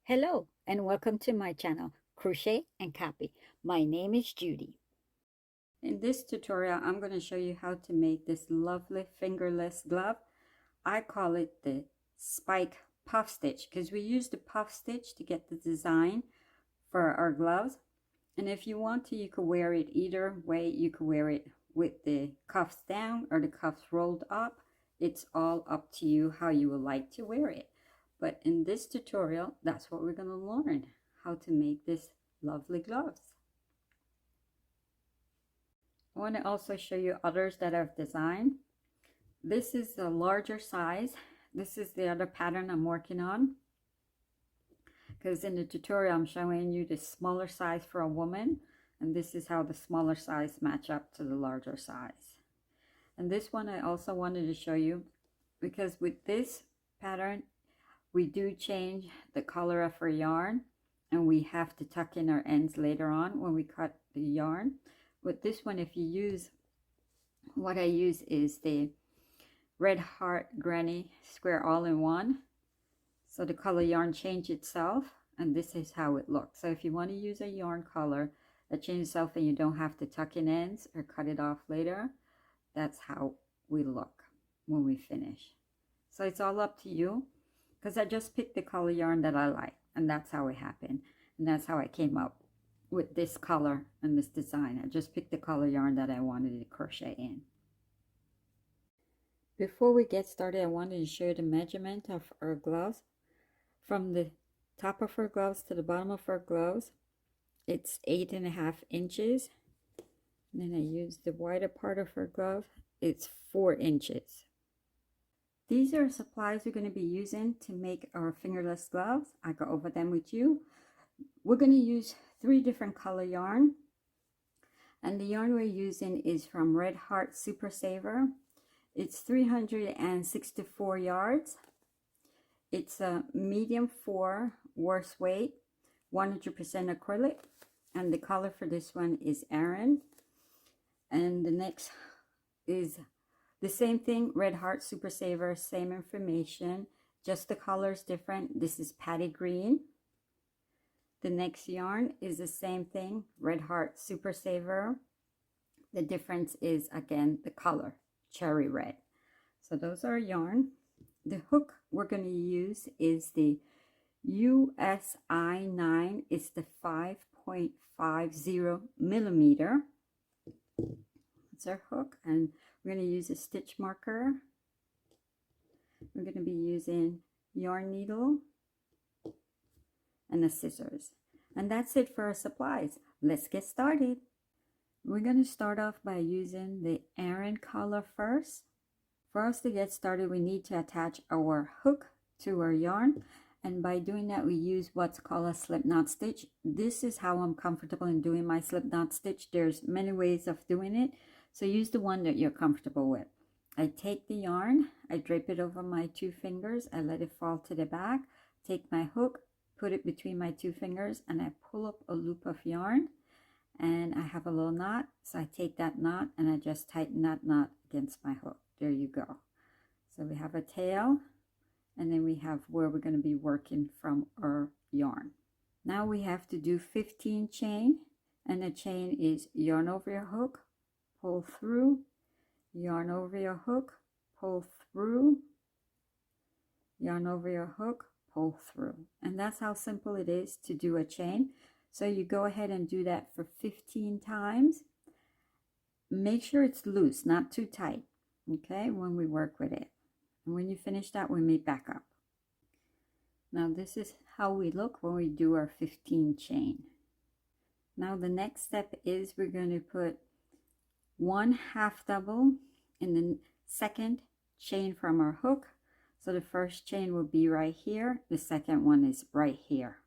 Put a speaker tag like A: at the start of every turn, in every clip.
A: Hello and welcome to my channel, Crochet and Copy. My name is Judy. In this tutorial, I'm going to show you how to make this lovely fingerless glove. I call it the spike puff stitch because we use the puff stitch to get the design for our gloves. And if you want to, you could wear it either way. You could wear it with the cuffs down or the cuffs rolled up. It's all up to you how you would like to wear it. But in this tutorial, that's what we're going to learn, how to make this lovely gloves. I want to also show you others that I've designed. This is the larger size. This is the other pattern I'm working on. Because in the tutorial, I'm showing you the smaller size for a woman. And this is how the smaller size match up to the larger size. And this one I also wanted to show you because with this pattern, we do change the color of our yarn and we have to tuck in our ends later on when we cut the yarn. With this one, if you use, what I use is the Red Heart Granny Square All-in-One. So the color yarn change itself and this is how it looks. So if you want to use a yarn color that changes itself and you don't have to tuck in ends or cut it off later, that's how we look when we finish. So it's all up to you. Because I just picked the color yarn that I like, and that's how it happened. And that's how I came up with this color and this design. I just picked the color yarn that I wanted to crochet in. Before we get started, I wanted to show you the measurement of our gloves. From the top of our gloves to the bottom of our gloves, it's 8.5 inches. And then I use the wider part of our glove, it's 4 inches. These are supplies we're going to be using to make our fingerless gloves. I go over them with you. We're going to use 3 different color yarn. And the yarn we're using is from Red Heart Super Saver. It's 364 yards. It's a medium 4 worst weight, 100% acrylic. And the color for this one is Aran. And the next is the same thing, Red Heart Super Saver, same information, just the color is different. This is Paddy Green. The next yarn is the same thing, Red Heart Super Saver. The difference is, again, the color, cherry red. So those are yarn. The hook we're going to use is the USI 9. It's the 5.50 millimeter. That's our hook, and we're going to use a stitch marker. We're going to be using yarn needle and the scissors. And that's it for our supplies. Let's get started. We're going to start off by using the Aran color first. For us to get started, we need to attach our hook to our yarn. And by doing that, we use what's called a slip knot stitch. This is how I'm comfortable in doing my slip knot stitch. There's many ways of doing it. So use the one that you're comfortable with. I take the yarn, I drape it over my 2 fingers, I let it fall to the back, take my hook, put it between my 2 fingers, and I pull up a loop of yarn, and I have a little knot. So I take that knot and I just tighten that knot against my hook. There you go. So we have a tail, and then we have where we're going to be working from our yarn. Now we have to do 15 chain, and the chain is yarn over your hook, pull through, yarn over your hook, pull through, yarn over your hook, pull through. And that's how simple it is to do a chain. So you go ahead and do that for 15 times. Make sure it's loose, not too tight, okay, when we work with it. And when you finish that, we may back up. Now this is how we look when we do our 15 chain. Now the next step is we're going to put 1 half double in the second chain from our hook. So the first chain will be right here. The second one is right here.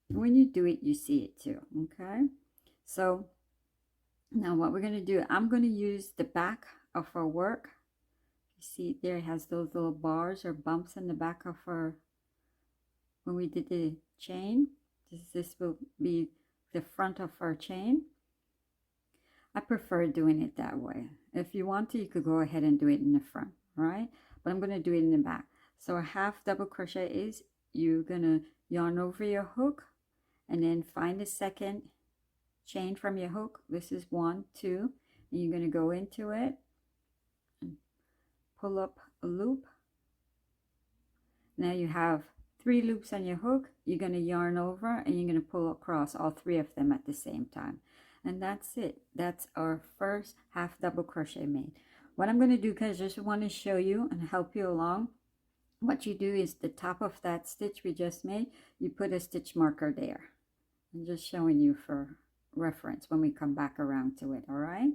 A: When you do it, you see it too, okay? So now what we're going to do, I'm going to use the back of our work. You see there it has those little bars or bumps in the back of our, when we did the chain. This will be the front of our chain. I prefer doing it that way. If you want to, you could go ahead and do it in the front, right? But I'm going to do it in the back. So a half double crochet is you're gonna yarn over your hook and then find the second chain from your hook. This is 1, 2, and you're gonna go into it and pull up a loop. Now you have 3 loops on your hook. You're gonna yarn over and you're gonna pull across all 3 of them at the same time. And that's it. That's our first half double crochet made. What I'm going to do, because I just want to show you and help you along, what you do is the top of that stitch we just made, you put a stitch marker there. I'm just showing you for reference when we come back around to it. All right,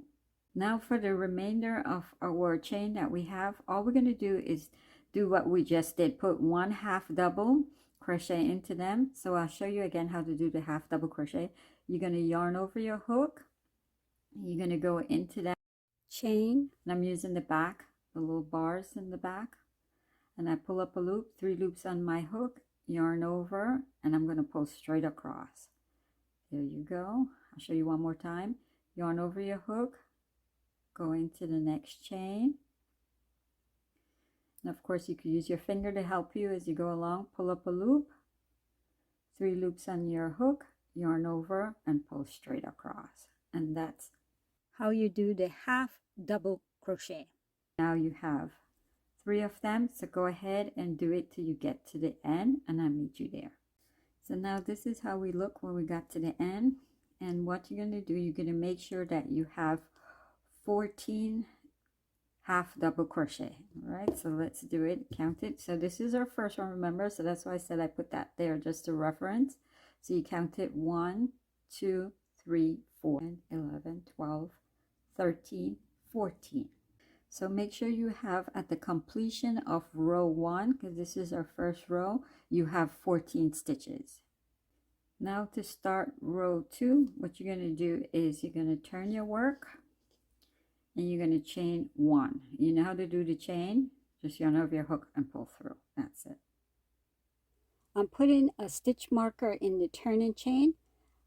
A: now for the remainder of our chain that we have, all we're going to do is do what we just did, put 1 half double crochet into them. So I'll show you again how to do the half double crochet. You're going to yarn over your hook, you're going to go into that chain, and I'm using the back, the little bars in the back, and I pull up a loop, 3 loops on my hook, yarn over, and I'm going to pull straight across. There you go. I'll show you one more time. Yarn over your hook, go into the next chain, and of course you could use your finger to help you as you go along. Pull up a loop, 3 loops on your hook, yarn over, and pull straight across. And that's
B: how you do the half double crochet.
A: Now you have 3 of them, so go ahead and do it till you get to the end, and I'll meet you there. So now this is how we look when we got to the end. And what you're going to do, you're going to make sure that you have 14 half double crochet. All right, so let's do it, count it. So this is our first one, remember, so that's why I said I put that there just to reference. So you count it 1, 2, 3, 4, 11, 12, 13, 14. So make sure you have at the completion of row 1, because this is our first row, you have 14 stitches. Now to start row 2, what you're going to do is you're going to turn your work and you're going to chain 1. You know how to do the chain? Just yarn over your hook and pull through. That's it.
B: I'm putting a stitch marker in the turning chain,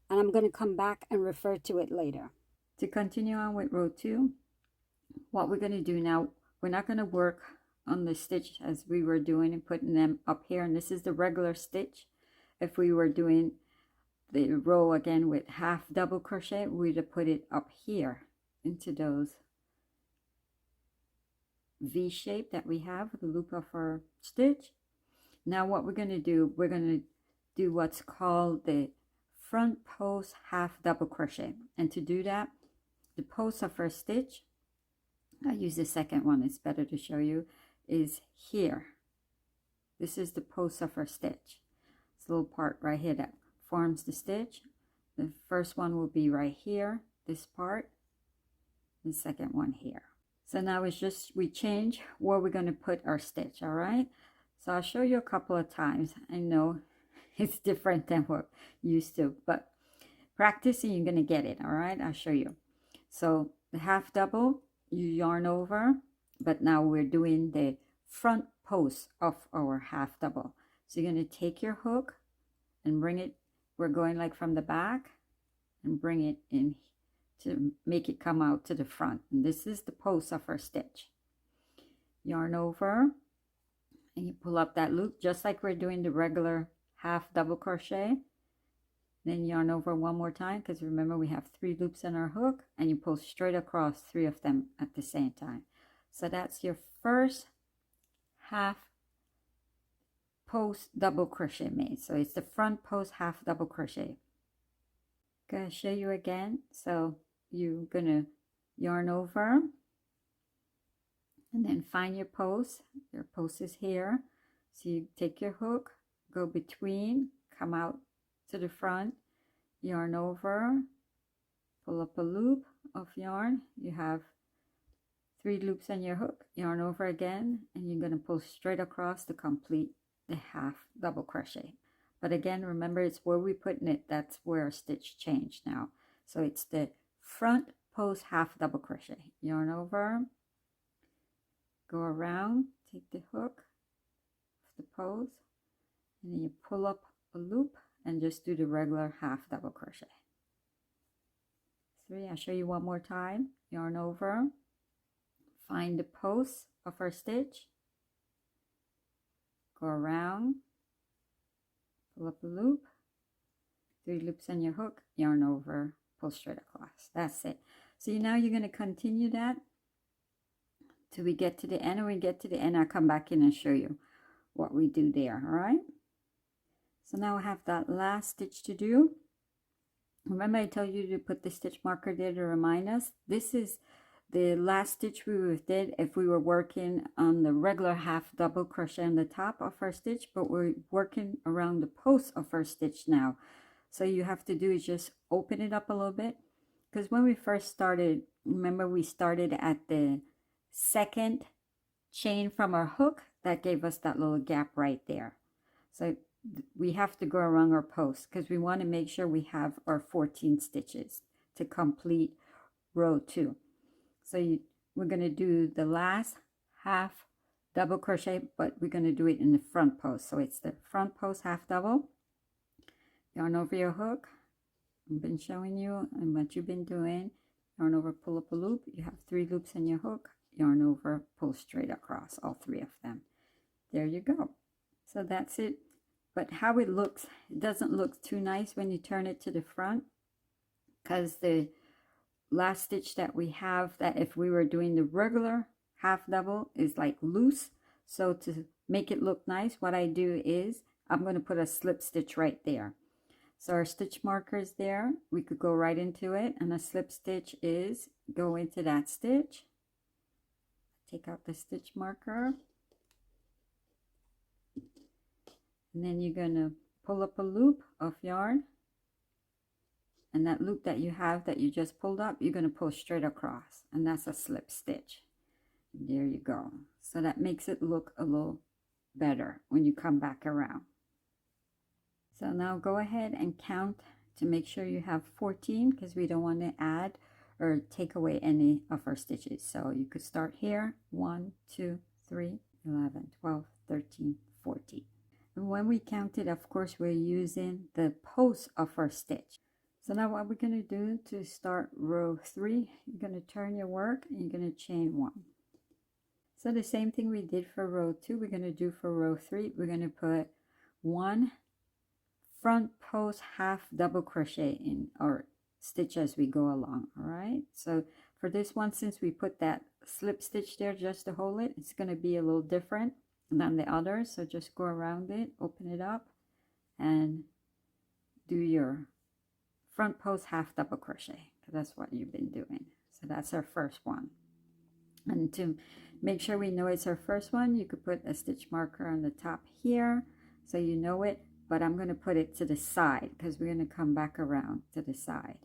B: and I'm going to come back and refer to it later.
A: To continue on with row 2, what we're going to do now, we're not going to work on the stitch as we were doing and putting them up here, and this is the regular stitch. If we were doing the row again with half double crochet, we'd have put it up here into those V shape that we have, the loop of our stitch. Now what we're going to do, we're going to do what's called the front post half double crochet. And to do that, the post of our stitch, I use the second one, it's better to show you, is here. This is the post of our stitch. It's a little part right here that forms the stitch. The first one will be right here, this part, the second one here. So now it's just, we change where we're going to put our stitch. All right, so I'll show you a couple of times. I know it's different than what you used to, but practicing, you're going to get it. All right, I'll show you. So the half double, you yarn over, but now we're doing the front post of our half double. So you're going to take your hook and bring it, we're going like from the back, and bring it in to make it come out to the front. And this is the post of our stitch. Yarn over and you pull up that loop just like we're doing the regular half double crochet. Then yarn over one more time, because remember we have 3 loops in our hook, and you pull straight across 3 of them at the same time. So that's your first half post double crochet made. So it's the front post half double crochet. Gonna show you again. So you're gonna yarn over and then find your post. Your post is here. So you take your hook, go between, come out to the front, yarn over, pull up a loop of yarn. You have 3 loops on your hook, yarn over again, and you're going to pull straight across to complete the half double crochet. But again, remember, it's where we putting it, that's where our stitch changed now. So it's the front post half double crochet. Yarn over, go around, take the hook, the post, and then you pull up a loop and just do the regular half double crochet. 3, I'll show you one more time. Yarn over, find the post of our stitch, go around, pull up a loop, 3 loops on your hook, yarn over, pull straight across. That's it. So now you're going to continue that till we get to the end. And when we get to the end, I'll come back in and show you what we do there. All right. So now I have that last stitch to do. Remember I told you to put the stitch marker there to remind us. This is the last stitch we did if we were working on the regular half double crochet on the top of our stitch, but we're working around the post of our stitch now. So you have to do is just open it up a little bit, because when we first started, remember we started at the second chain from our hook. That gave us that little gap right there. So we have to go around our post because we want to make sure we have our 14 stitches to complete row 2. So we're going to do the last half double crochet, but we're going to do it in the front post. So it's the front post half double, yarn over your hook. I've been showing you and what you've been doing. Yarn over, pull up a loop. You have 3 loops in your hook, yarn over, pull straight across, all 3 of them. There you go. So that's it. But how it looks, it doesn't look too nice when you turn it to the front, because the last stitch that we have, that if we were doing the regular half double, is like loose. So to make it look nice, what I do is I'm going to put a slip stitch right there. So our stitch marker is there. We could go right into it, and a slip stitch is go into that stitch. Take out the stitch marker. And then you're going to pull up a loop of yarn, and that loop that you have that you just pulled up, you're going to pull straight across, and that's a slip stitch. And there you go. So that makes it look a little better when you come back around. So now go ahead and count to make sure you have 14, because we don't want to add or take away any of our stitches. So you could start here, 1, 2, 3, 11, 12, 13, 14. And when we count it, of course, we're using the post of our stitch. So now what we're going to do to start row 3, you're going to turn your work and you're going to chain 1. So the same thing we did for row 2, we're going to do for row 3. We're going to put 1 front post half double crochet in our stitch as we go along. All right. So for this one, since we put that slip stitch there just to hold it, it's going to be a little different than the others. So just go around it, open it up, and do your front post half double crochet, because that's what you've been doing. So that's our first one. And to make sure we know it's our first one, you could put a stitch marker on the top here so you know it, but I'm going to put it to the side because we're going to come back around to the side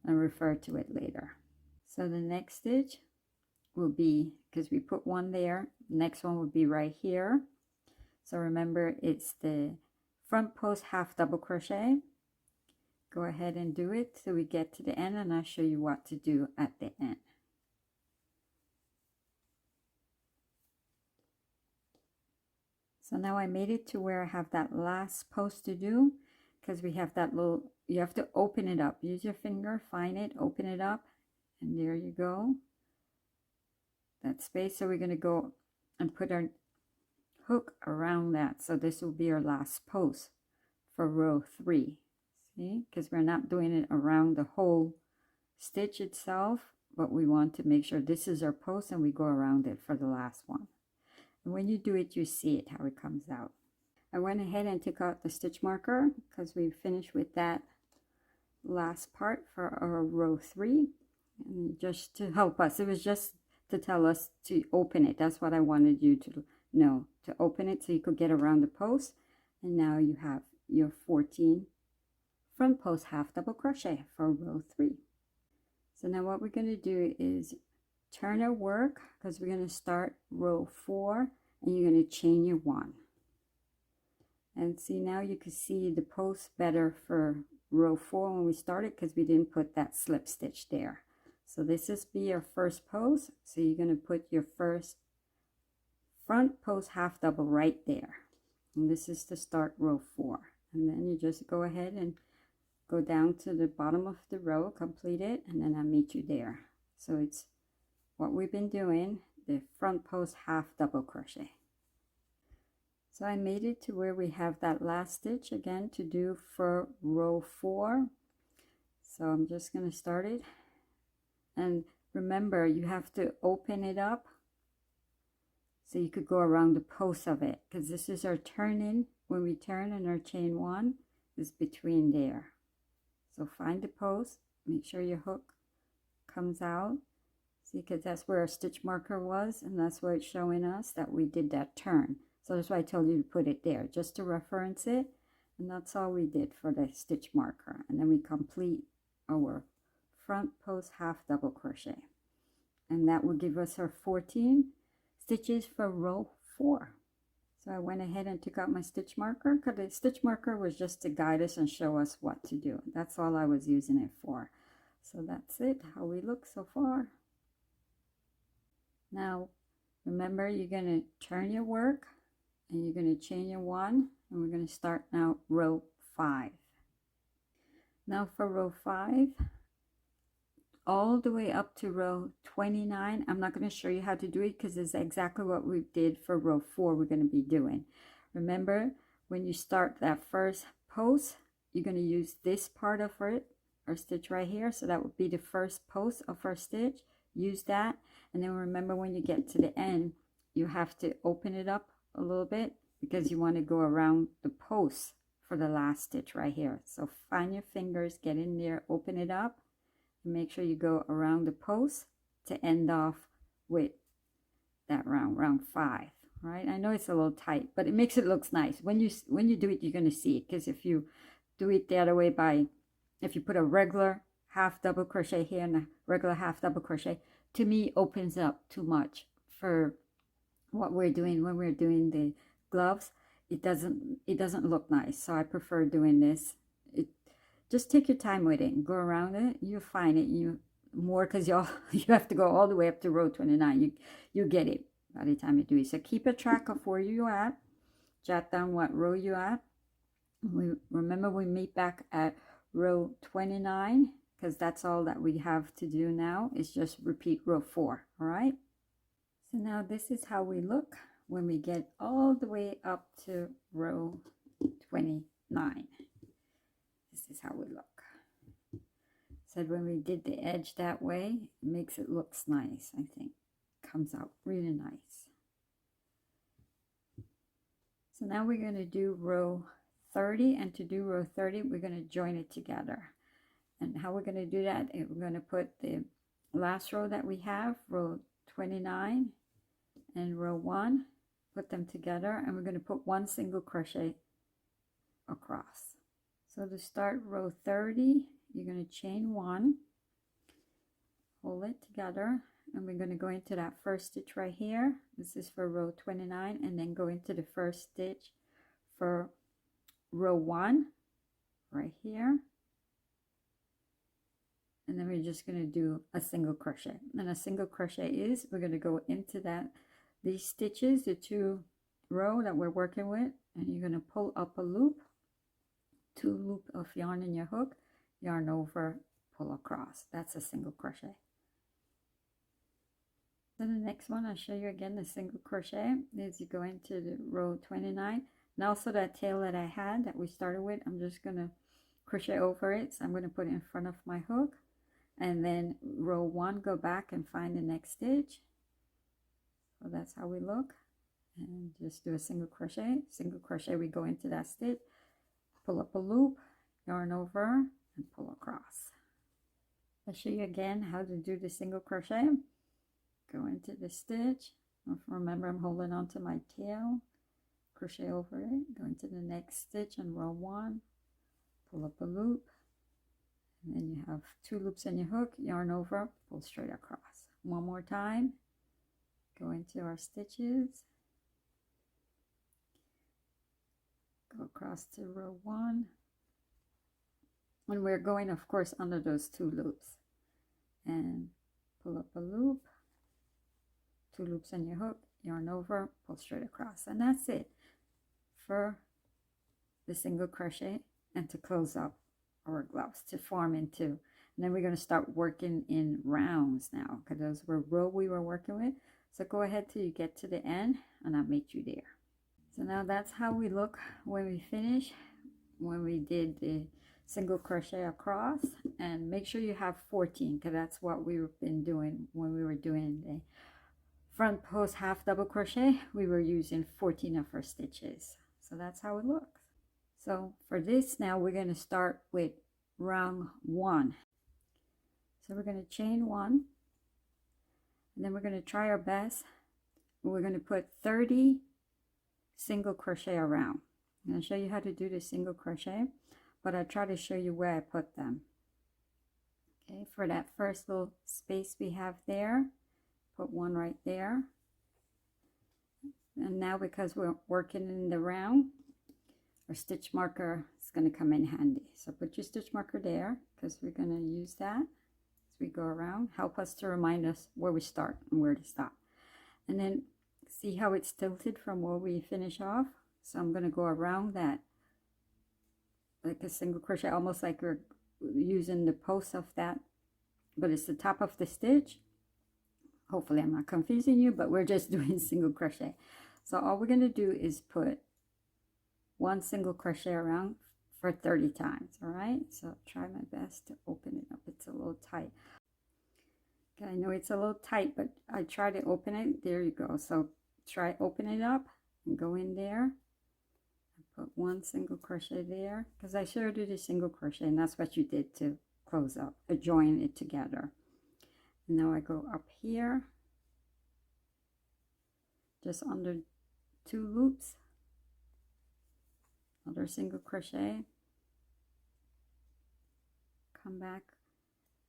A: and refer to it later. So the next stitch will be, because we put one there, next one will be right here. So remember, it's the front post half double crochet. Go ahead and do it till we get to the end, and I'll show you what to do at the end. So now I made it to where I have that last post to do, because we have that little, you have to open it up. Use your finger, find it, open it up, and there you go. That space. So we're going to go and put our hook around that. So this will be our last post for row 3. See, because we're not doing it around the whole stitch itself, but we want to make sure this is our post and we go around it for the last one. And when you do it, you see it, how it comes out. I went ahead and took out the stitch marker because we finished with that last part for our row 3. And just to help us, it was just to tell us to open it. That's what I wanted you to know, to open it so you could get around the post. And now you have your 14 front post half double crochet for row 3. So now what we're going to do is turn our work, because we're going to start row 4 and you're going to chain your 1. And see, now you can see the post better for row 4 when we started, because we didn't put that slip stitch there. So this is be your first post. So you're going to put your first front post half double right there. And this is to start row 4. And then you just go ahead and go down to the bottom of the row, complete it, and then I'll meet you there. So it's what we've been doing, the front post half double crochet. So I made it to where we have that last stitch again to do for row 4. So I'm just going to start it, and remember you have to open it up so you could go around the post of it, because this is our turn-in. When we turn, and our chain 1 is between there. So find the post, make sure your hook comes out, see, because that's where our stitch marker was, and that's where it's showing us that we did that turn. So that's why I told you to put it there, just to reference it. And that's all we did for the stitch marker. And then we complete our front post half double crochet, and that will give us our 14 stitches for row 4. So I went ahead and took out my stitch marker, because the stitch marker was just to guide us and show us what to do. That's all I was using it for. So that's it, how we look so far. Now remember, you're going to turn your work, and you're going to chain your 1, and we're going to start now row 5. Now for row 5, all the way up to row 29, I'm not going to show you how to do it, because it's exactly what we did for row 4 we're going to be doing. Remember, when you start that first post, you're going to use this part of it, or stitch right here, so that would be the first post of our stitch. Use that, and then remember, when you get to the end, you have to open it up a little bit, because you want to go around the post for the last stitch right here. So find your fingers, get in there, open it up, and make sure you go around the post to end off with that round 5. Right, I know it's a little tight, but it makes it look nice when you do it. You're going to see it, because if you do it the other way, by if you put a regular half double crochet here and a regular half double crochet, to me opens up too much for what we're doing. When we're doing the gloves, it doesn't look nice. So I prefer doing this. Just take your time with it and go around it. You'll find it more, because you have to go all the way up to row 29. You get it by the time you do it. So keep a track of where you're at. Jot down what row you're at. Remember, we meet back at row 29, because that's all that we have to do now, is just repeat row 4. All right, so now this is how we look when we get all the way up to row 29. This is how we look. Said when we did the edge that way, it makes it looks nice. I think comes out really nice. So now we're going to do row 30, and to do row 30, we're going to join it together. And how we're going to do that, we're going to put the last row that we have, row 29 and row 1, put them together, and we're going to put 1 single crochet across. So to start row 30, you're going to chain 1, hold it together, and we're going to go into that first stitch right here. This is for row 29, and then go into the first stitch for row 1 right here, and then we're just going to do a single crochet. And a single crochet is, we're going to go into these stitches, the 2 row that we're working with, and you're going to pull up a loop, 2 loop of yarn in your hook, yarn over, pull across. That's a single crochet. Then the next one, I'll show you again the single crochet, is you go into the row 29, and also that tail that I had that we started with, I'm just going to crochet over it. So I'm going to put it in front of my hook, and then row 1, go back and find the next stitch. So that's how we look, and just do a single crochet, we go into that stitch, pull up a loop, yarn over, and pull across. I'll show you again how to do the single crochet. Go into the stitch, remember I'm holding on to my tail, crochet over it, go into the next stitch in row 1, pull up a loop, and then you have 2 loops in your hook, yarn over, pull straight across. One more time, go into our stitches, go across to row 1, and we're going of course under those 2 loops, and pull up a loop, 2 loops in your hook, yarn over, pull straight across. And that's it for the single crochet, and to close up our gloves to form into. And then we're going to start working in rounds now, because those were row we were working with. So go ahead till you get to the end, and I'll meet you there. So now that's how we look when we finish, when we did the single crochet across. And make sure you have 14, because that's what we've been doing when we were doing the front post half double crochet. We were using 14 of our stitches. So that's how it looks. So for this now, we're going to start with round 1. So we're going to chain 1, and then we're going to try our best. We're going to put 30 single crochet around. I'm going to show you how to do the single crochet, but I try to show you where I put them. Okay, for that first little space we have there, put one right there. And now, because we're working in the round, our stitch marker is going to come in handy. So put your stitch marker there, because we're going to use that as we go around. Help us to remind us where we start and where to stop. And then see how it's tilted from where we finish off. So I'm going to go around that like a single crochet, almost like we're using the post of that, but it's the top of the stitch. Hopefully I'm not confusing you, but we're just doing single crochet. So all we're going to do is put one single crochet around for 30 times. All right, so try my best to open it up. It's a little tight. Okay, I know it's a little tight, but I try to open it. There you go. So try open it up and go in there. Put one single crochet there, because I showed you the single crochet, and that's what you did to close up, join it together. And now I go up here, just under 2 loops, another single crochet, come back.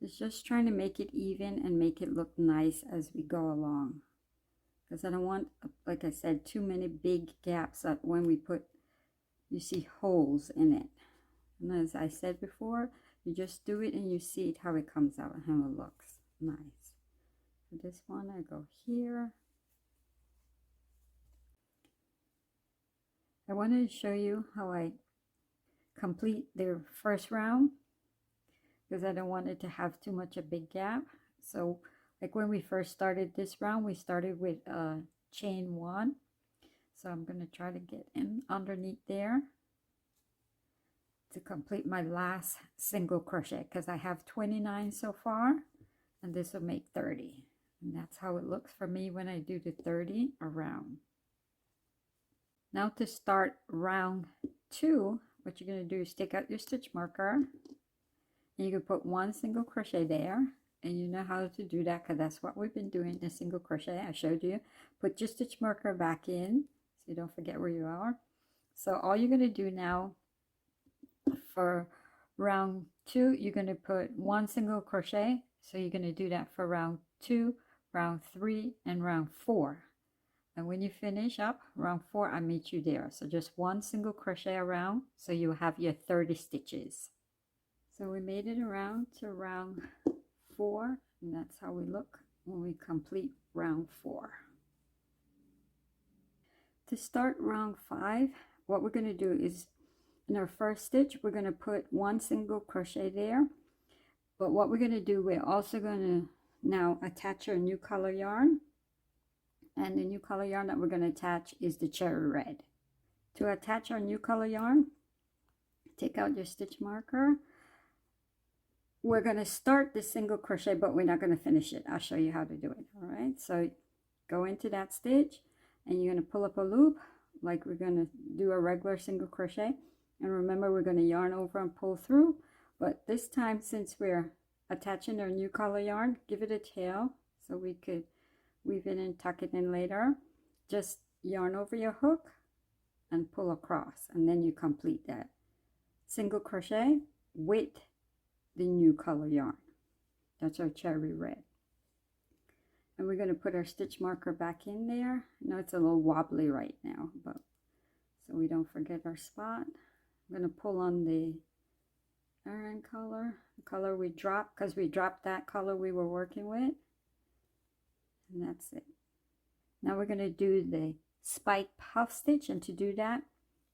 A: It's just trying to make it even and make it look nice as we go along, because I don't want, like I said, too many big gaps that when we put, you see holes in it. And as I said before, you just do it and you see it, how it comes out and how it looks nice. For this one, I go here. I wanted to show you how I complete the first round, because I don't want it to have too much a big gap. So like when we first started this round, we started with chain 1. So I'm going to try to get in underneath there to complete my last single crochet, because I have 29 so far, and this will make 30. And that's how it looks for me when I do the 30 around. Now to start round 2, what you're going to do is take out your stitch marker, and you can put one single crochet there. And you know how to do that, because that's what we've been doing, the single crochet. I showed you. Put your stitch marker back in, so you don't forget where you are. So all you're going to do now for round 2, you're going to put one single crochet. So you're going to do that for round 2, round 3, and round 4. And when you finish up round 4, I meet you there. So just one single crochet around, so you have your 30 stitches. So we made it around to round 4, and that's how we look when we complete round 4. To start round 5, what we're going to do is in our first stitch, we're going to put one single crochet there. But what we're going to do, we're also going to now attach our new color yarn. And the new color yarn that we're going to attach is the cherry red. To attach our new color yarn, take out your stitch marker. We're going to start the single crochet, but we're not going to finish it. I'll show you how to do it. All right, so go into that stitch, and you're going to pull up a loop like we're going to do a regular single crochet. And remember, we're going to yarn over and pull through, but this time, since we're attaching our new color yarn, give it a tail so we could weave it and tuck it in later. Just yarn over your hook and pull across, and then you complete that single crochet with the new color yarn. That's our cherry red. And we're going to put our stitch marker back in there. I know it's a little wobbly right now, but so we don't forget our spot. I'm going to pull on the Aran color, the color we dropped, because we dropped that color we were working with. And that's it. Now we're going to do the spike puff stitch, and to do that,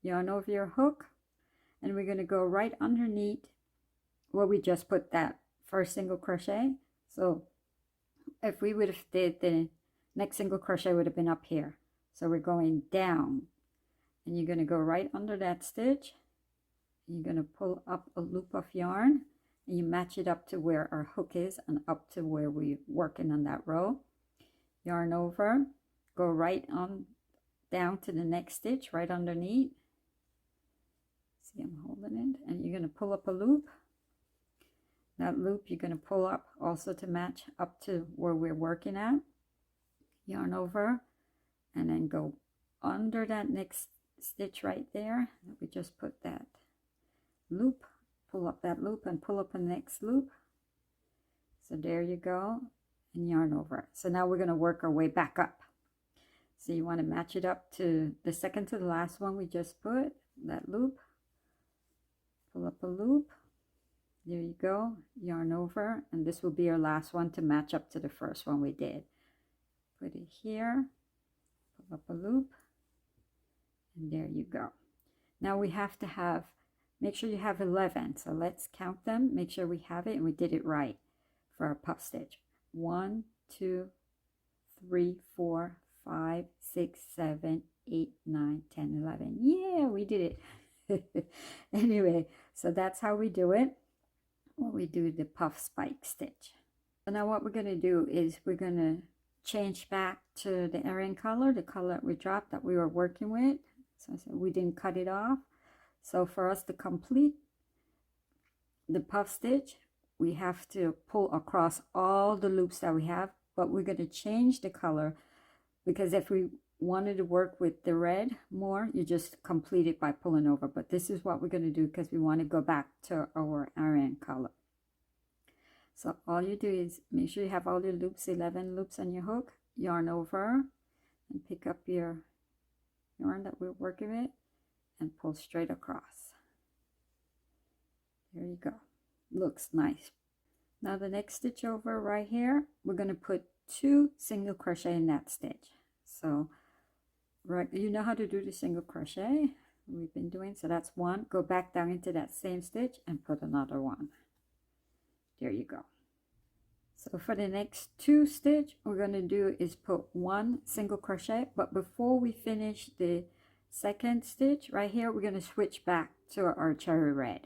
A: yarn over your hook, and we're going to go right underneath where we just put that first single crochet. So if we would have did the next single crochet would have been up here. So we're going down, and you're going to go right under that stitch. You're going to pull up a loop of yarn, and you match it up to where our hook is and up to where we're working on that row. Yarn over, go right on down to the next stitch right underneath. See, I'm holding it, and you're going to pull up a loop. That loop you're going to pull up also to match up to where we're working at. Yarn over, and then go under that next stitch right there. We just put that loop, pull up that loop and pull up the next loop. So there you go, and yarn over. So now we're going to work our way back up. So you want to match it up to the second to the last one we just put, that loop, pull up a loop. There you go, yarn over, and this will be our last one to match up to the first one we did. Put it here, pull up a loop, and there you go. Now we have to have, make sure you have 11. So let's count them, make sure we have it, and we did it right for our puff stitch. 1, 2, 3, 4, 5, 6, 7, 8, 9, 10, 11. Yeah, we did it. Anyway, so that's how we do it when we do the puff spike stitch. So now what we're going to do is we're going to change back to the Aran color, the color that we dropped that we were working with. So we didn't cut it off. So for us to complete the puff stitch, we have to pull across all the loops that we have, but we're going to change the color, because if we wanted to work with the red more, you just complete it by pulling over. But this is what we're going to do because we want to go back to our Aran color. So all you do is make sure you have all your loops, 11 loops on your hook, yarn over, and pick up your yarn that we're working with and pull straight across. There you go. Looks nice. Now the next stitch over right here, we're going to put 2 single crochet in that stitch. So right, you know how to do the single crochet we've been doing. So that's 1. Go back down into that same stitch and put another 1. There you go. So for the next 2 stitch, we're going to do is put 1 single crochet, but before we finish the second stitch right here, we're going to switch back to our cherry red.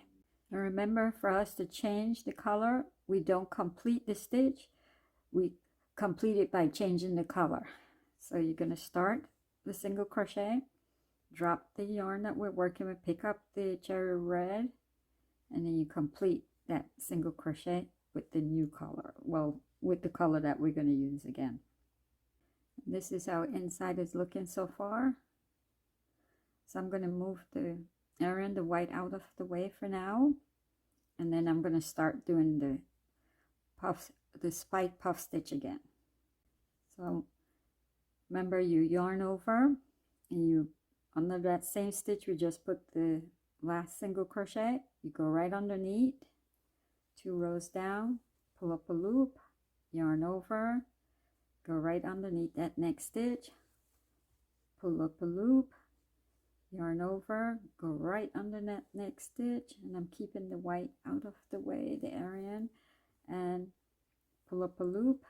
A: And remember, for us to change the color, we don't complete the stitch, we complete it by changing the color. So you're going to start the single crochet, drop the yarn that we're working with, pick up the cherry red, and then you complete that single crochet with the new color, well, with the color that we're going to use again. This is how inside is looking so far. So I'm going to move the Aran, the white, out of the way for now, and then I'm going to start doing the puffs, the spike puff stitch again. So remember, you yarn over, and you under that same stitch we just put the last single crochet, you go right underneath, 2 rows down, pull up a loop, yarn over, go right underneath that next stitch, pull up a loop, yarn over, go right under that next stitch, and I'm keeping the white out of the way, the Aran, and pull up a loop,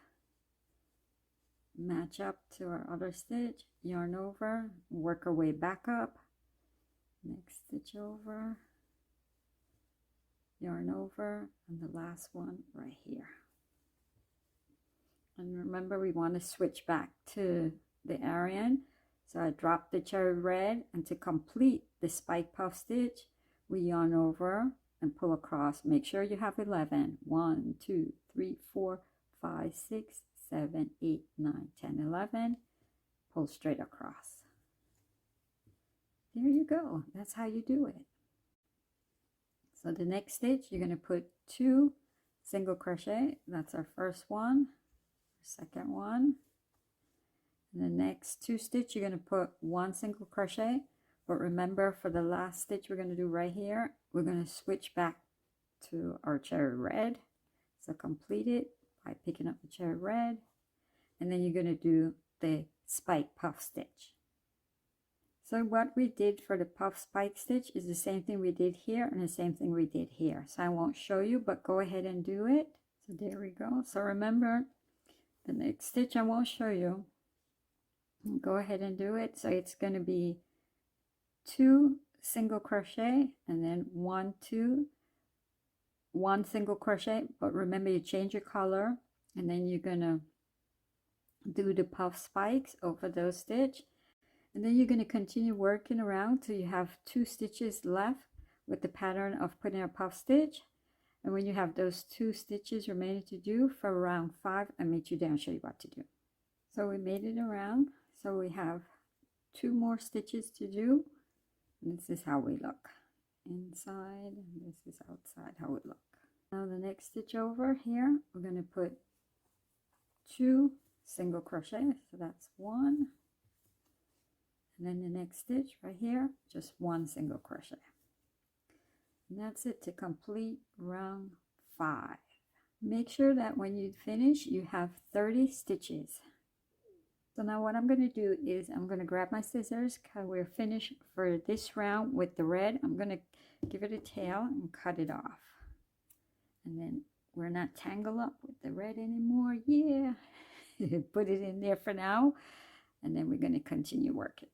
A: match up to our other stitch, yarn over, work our way back up, next stitch over, yarn over, and the last one right here. And remember, we want to switch back to the Aran. So I dropped the cherry red, and to complete the spike puff stitch, we yarn over and pull across. Make sure you have 11. 1, 2, 3, 4, 5, 6, 7, 8, 9, 10, 11. Pull straight across. There you go. That's how you do it. So the next stitch, you're going to put 2 single crochet. That's our first one, second one. And the next 2 stitch, you're going to put 1 single crochet. But remember, for the last stitch we're going to do right here, we're going to switch back to our cherry red. So complete it by picking up the cherry red, and then you're going to do the spike puff stitch. So what we did for the puff spike stitch is the same thing we did here and the same thing we did here. So I won't show you, but go ahead and do it. So there we go. So remember, the next stitch I won't show you. Go ahead and do it. So it's going to be 2 single crochet, and then 1 single crochet. But remember, you change your color, and then you're gonna do the puff spikes over those stitch, and then you're going to continue working around till you have 2 stitches left with the pattern of putting a puff stitch. And when you have those 2 stitches remaining to do for round 5, I'll meet you there and show you what to do. So we made it around, so we have 2 more stitches to do. This is how we look inside, and this is outside how we look. Now the next stitch over here, we're going to put 2 single crochet, so that's 1, and then the next stitch right here, just 1 single crochet, and that's it to complete round 5. Make sure that when you finish you have 30 stitches. So now what I'm going to do is I'm going to grab my scissors, because we're finished for this round with the red. I'm going to give it a tail and cut it off, and then we're not tangled up with the red anymore. Yeah. Put it in there for now, and then we're going to continue working.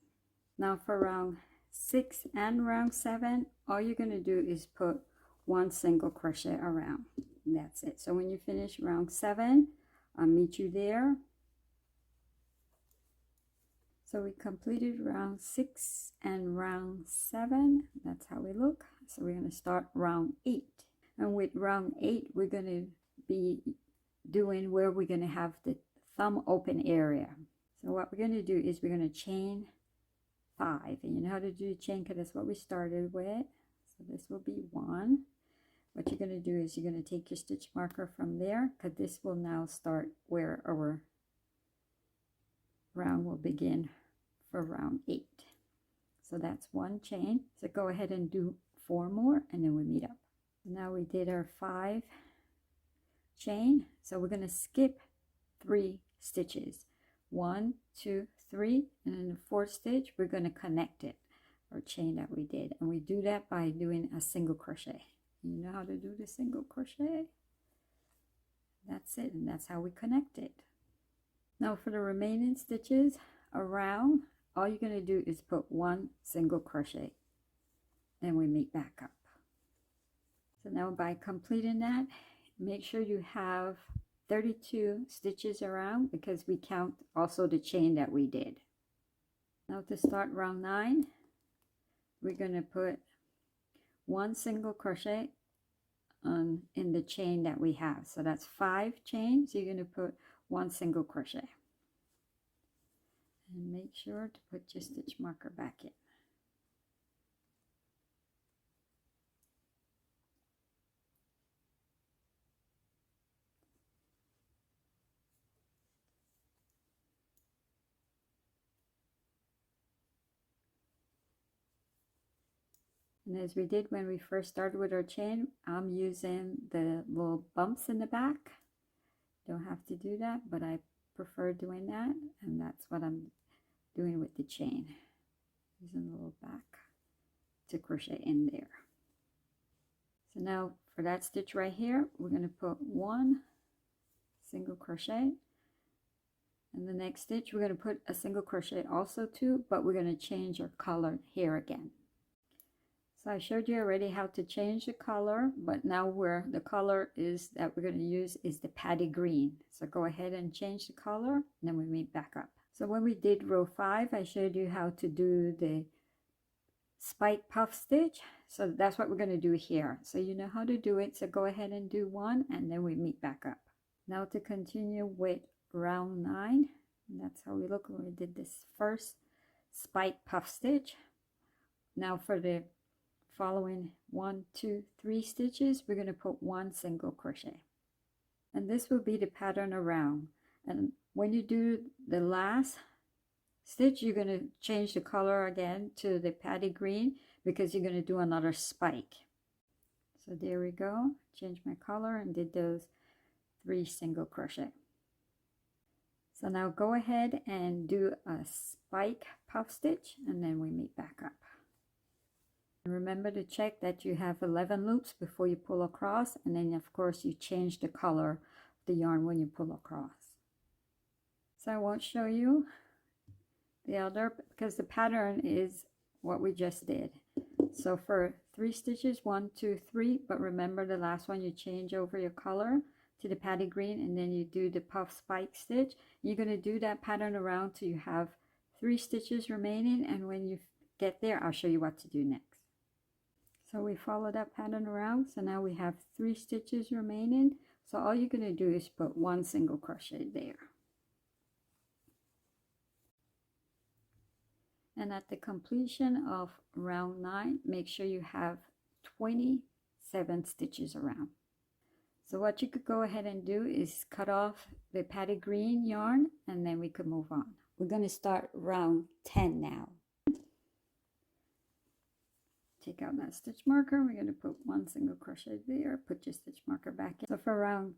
A: Now for round 6 and round 7, all you're going to do is put 1 single crochet around. And that's it. So when you finish round 7, I'll meet you there. So we completed round 6 and round 7. That's how we look. So we're going to start round 8, and with round 8 we're going to be doing where we're going to have the thumb open area. So what we're going to do is we're going to chain 5, and you know how to do the chain, because that's what we started with. So this will be 1. What you're going to do is you're going to take your stitch marker from there, because this will now start where our round will begin for round 8. So that's 1 chain. So go ahead and do 4 more, and then we meet up. Now we did our 5 chain, so we're going to skip 3 stitches, 1, 2, 3, and in the 4th stitch we're going to connect it, or chain that we did, and we do that by doing a single crochet. You know how to do the single crochet? That's it, and that's how we connect it. Now for the remaining stitches around, all you're going to do is put 1 single crochet, then we meet back up. So now by completing that, make sure you have 32 stitches around, because we count also the chain that we did. Now to start round 9, we're going to put 1 single crochet in the chain that we have. So that's 5 chains. You're going to put 1 single crochet, and make sure to put your stitch marker back in. And as we did when we first started with our chain, I'm using the little bumps in the back. Don't have to do that, but I prefer doing that, and that's what I'm doing with the chain, using the little back to crochet in there. So now for that stitch right here, we're going to put 1 single crochet, and the next stitch we're going to put a single crochet also too, but we're going to change our color here again. So I showed you already how to change the color, but now where the color is that we're going to use is the Paddy Green. So go ahead and change the color, and then we meet back up. So when we did row 5, I showed you how to do the spike puff stitch. So that's what we're going to do here. So you know how to do it. So go ahead and do 1, and then we meet back up. Now to continue with round 9, and that's how we look when we did this first spike puff stitch. Now for the following 1, 2, 3 stitches, we're going to put 1 single crochet, and this will be the pattern around. And when you do the last stitch, you're going to change the color again to the Paddy Green, because you're going to do another spike. So there we go, change my color and did those 3 single crochet. So now go ahead and do a spike puff stitch, and then we meet back up. Remember to check that you have 11 loops before you pull across, and then of course you change the color of the yarn when you pull across. So I won't show you the other, because the pattern is what we just did. So for 3 stitches, 1, 2, 3, but remember the last one you change over your color to the Paddy Green, and then you do the puff spike stitch. You're going to do that pattern around till you have 3 stitches remaining, and when you get there, I'll show you what to do next. So we follow that pattern around, so now we have 3 stitches remaining. So all you're going to do is put 1 single crochet there. And at the completion of round 9, make sure you have 27 stitches around. So what you could go ahead and do is cut off the Paddy Green yarn, and then we could move on. We're going to start round 10 now. Take out that stitch marker. We're going to put 1 single crochet there, put your stitch marker back in. So for round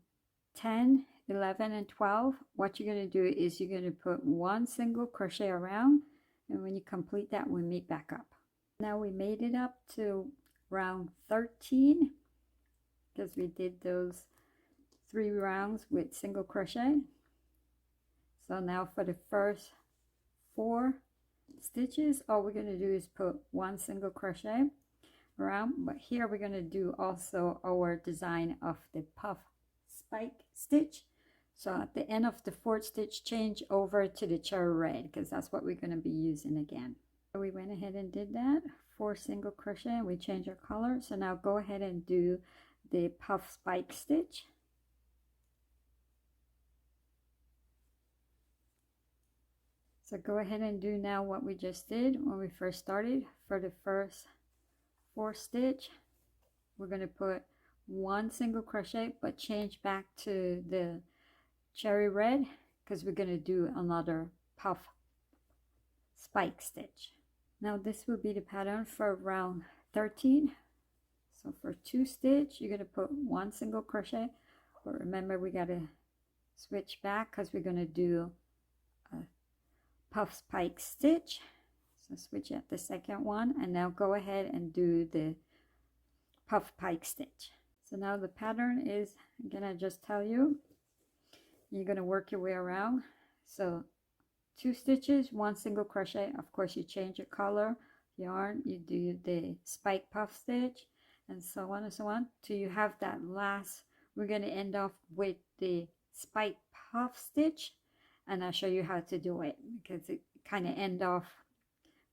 A: 10, 11, and 12, what you're going to do is you're going to put 1 single crochet around, and when you complete that, we meet back up. Now we made it up to round 13 because we did those 3 rounds with single crochet. So now for the first 4 stitches, all we're going to do is put 1 single crochet around, but here we're going to do also our design of the puff spike stitch. So at the end of the 4th stitch, change over to the cherry red because that's what we're going to be using again. So we went ahead and did that, 4 single crochet, and we changed our color. So now go ahead and do the puff spike stitch. So go ahead and do now what we just did when we first started. For the first 4 stitch, we're going to put 1 single crochet, but change back to the cherry red because we're going to do another puff spike stitch. Now this will be the pattern for round 13. So for 2 stitch, you're going to put 1 single crochet, but remember we got to switch back because we're going to do a puff spike stitch. So switch at the second one, and now go ahead and do the puff spike stitch. So now the pattern is, again, I just tell you, you're going to work your way around. So 2 stitches, 1 single crochet. Of course, you change your color yarn, you do the spike puff stitch, and so on and so on till you have that last. We're going to end off with the spike puff stitch, and I'll show you how to do it because it kind of end off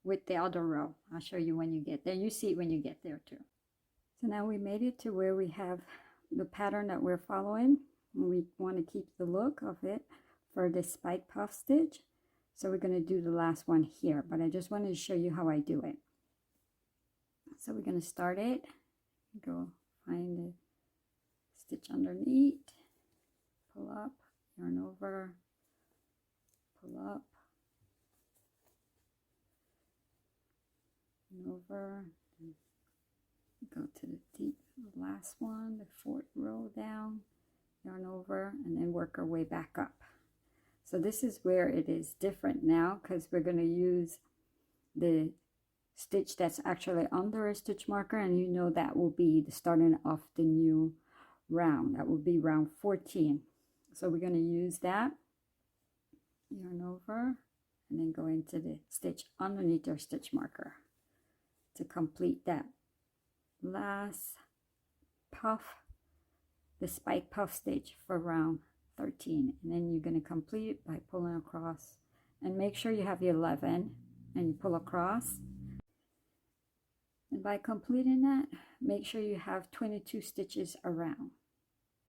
A: with the other row. I'll show you when you get there. You see it when you get there too. So now we made it to where we have the pattern that we're following. We want to keep the look of it for the spike puff stitch. So we're going to do the last one here, but I just wanted to show you how I do it. So we're going to start it, go find the stitch underneath, pull up, yarn over, pull up, yarn over, go to the last one, the 4th row down, yarn over, and then work our way back up. So this is where it is different now because we're going to use the stitch that's actually under a stitch marker, and you know that will be the starting of the new round. That will be round 14. So we're going to use that, yarn over, and then go into the stitch underneath our stitch marker to complete that last puff, the spike puff stitch for round 13. And then you're going to complete it by pulling across, and make sure you have your 11 and you pull across. And by completing that, make sure you have 22 stitches around.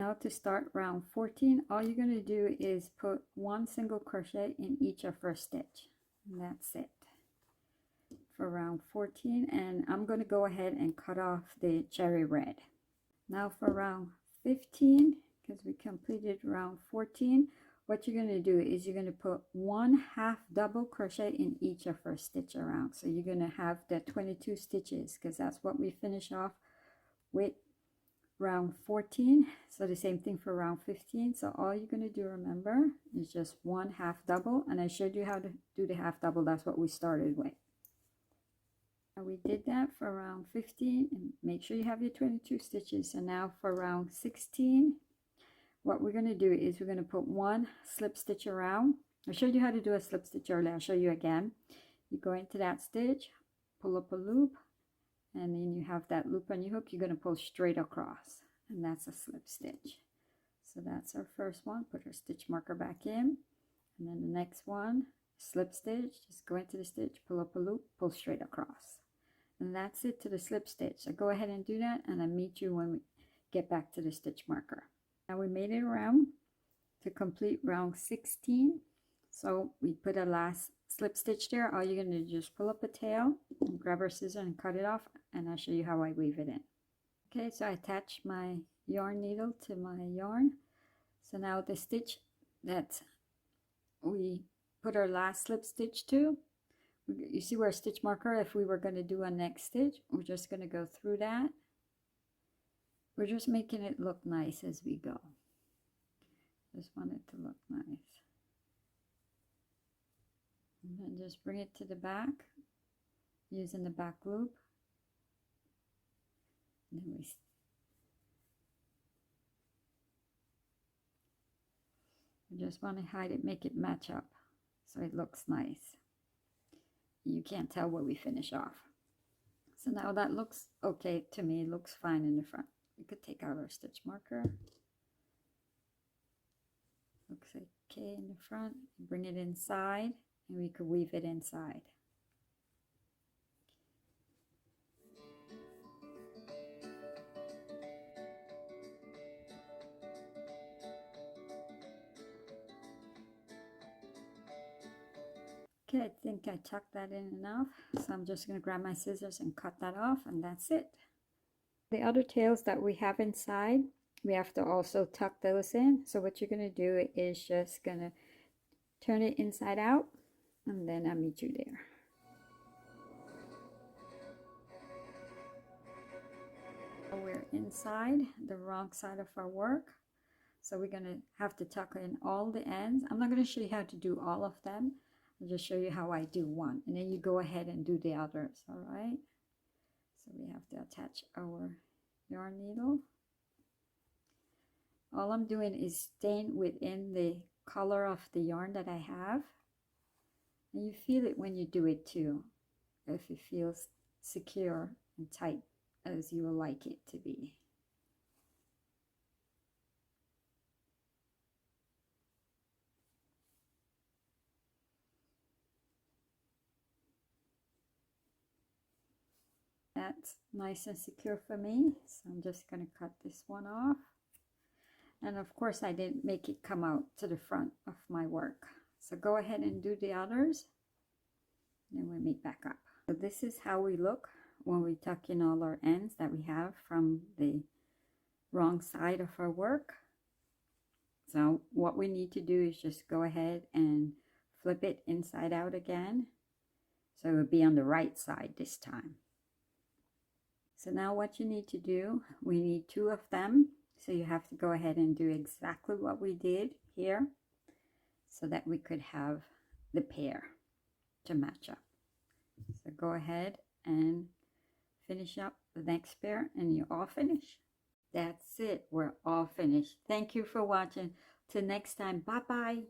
A: Now to start round 14, all you're going to do is put 1 single crochet in each of our stitch, and that's it for round 14. And I'm going to go ahead and cut off the cherry red. Now for round 15, because we completed round 14, what you're going to do is you're going to put 1/2 double crochet in each of our stitch around. So you're going to have the 22 stitches because that's what we finish off with round 14. So the same thing for round 15. So all you're going to do, remember, is just 1/2 double, and I showed you how to do the half double. That's what we started with. And we did that for round 15, and make sure you have your 22 stitches. So now for round 16, what we're going to do is we're going to put 1 slip stitch around. I showed you how to do a slip stitch earlier. I'll show you again. You go into that stitch, pull up a loop, and then you have that loop on your hook. You're going to pull straight across, and that's a slip stitch. So that's our first one. Put our stitch marker back in, and then the next one, slip stitch, just go into the stitch, pull up a loop, pull straight across, and that's it to the slip stitch. So go ahead and do that, and I'll meet you when we get back to the stitch marker. Now we made it around to complete round 16. So we put a last slip stitch there. All you're going to do is just pull up a tail and grab our scissors and cut it off, and I'll show you how I weave it in. Okay, so I attach my yarn needle to my yarn. So now the stitch that we put our last slip stitch to, you see where stitch marker, if we were going to do a next stitch, we're just going to go through that. We're just making it look nice as we go. Just want it to look nice. And then just bring it to the back using the back loop. And then we just want to hide it, make it match up so it looks nice. You can't tell where we finish off. So now that looks okay to me. It looks fine in the front. We could take out our stitch marker. Looks okay in the front. Bring it inside, and we could weave it inside. Okay, I think I tucked that in enough, so I'm just going to grab my scissors and cut that off, and that's it. The other tails that we have inside, we have to also tuck those in. So what you're going to do is just going to turn it inside out, and then I'll meet you there. We're inside the wrong side of our work, so we're going to have to tuck in all the ends. I'm not going to show you how to do all of them. I'll just show you how I do one, and then you go ahead and do the others. All right, so we have to attach our yarn needle. All I'm doing is staying within the color of the yarn that I have, and you feel it when you do it too, if it feels secure and tight as you will like it to be. That's nice and secure for me, so I'm just going to cut this one off. And of course I didn't make it come out to the front of my work, so go ahead and do the others, and then we'll meet back up. So this is how we look when we tuck in all our ends that we have from the wrong side of our work. So what we need to do is just go ahead and flip it inside out again, so it will be on the right side this time. So now what you need to do, we need 2 of them. So you have to go ahead and do exactly what we did here, so that we could have the pair to match up. So go ahead and finish up the next pair, and you're all finished. That's it. We're all finished. Thank you for watching. Till next time. Bye-bye.